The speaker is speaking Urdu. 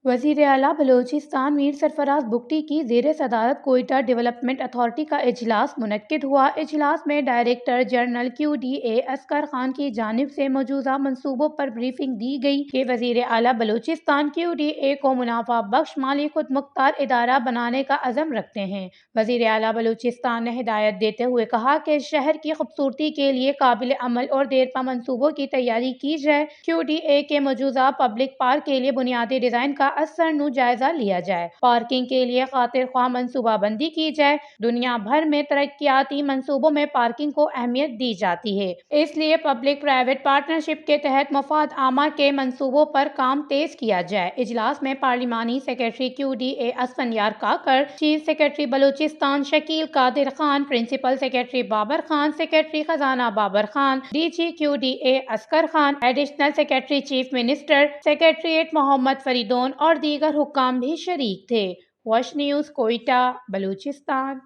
وزیر اعلیٰ بلوچستان میر سرفراز بگٹی کی زیر صدارت کوئٹہ ڈیولپمنٹ اتھارٹی کا اجلاس منعقد ہوا۔ اجلاس میں director general QDA Asghar Khan کی جانب سے مجوزہ منصوبوں پر بریفنگ دی گئی کہ وزیر اعلیٰ بلوچستان QDA کو منافع بخش مالی خود مختار ادارہ بنانے کا عزم رکھتے ہیں۔ وزیر اعلیٰ بلوچستان نے ہدایت دیتے ہوئے کہا کہ شہر کی خوبصورتی کے لیے قابل عمل اور دیرپا منصوبوں کی تیاری کی جائے۔ QDA کے مجوزہ پبلک پارک کے لیے بنیادی ڈیزائن کا اثر نو جائزہ لیا جائے، پارکنگ کے لیے خاطر خواہ منصوبہ بندی کی جائے۔ دنیا بھر میں ترقیاتی منصوبوں میں پارکنگ کو اہمیت دی جاتی ہے، اس لیے پبلک پرائیویٹ پارٹنرشپ کے تحت مفاد عامہ کے منصوبوں پر کام تیز کیا جائے۔ اجلاس میں پارلیمانی secretary QDA Asfandyar Kakar, chief secretary Balochistan Shakeel Qadir Khan, principal secretary Babar Khan, secretary خزانہ Babar Khan, DG QDA Asghar Khan, additional secretary chief minister, secretariat Muhammad Faridoon اور دیگر حکام بھی شریک تھے۔ وش نیوز، کوئٹہ، بلوچستان۔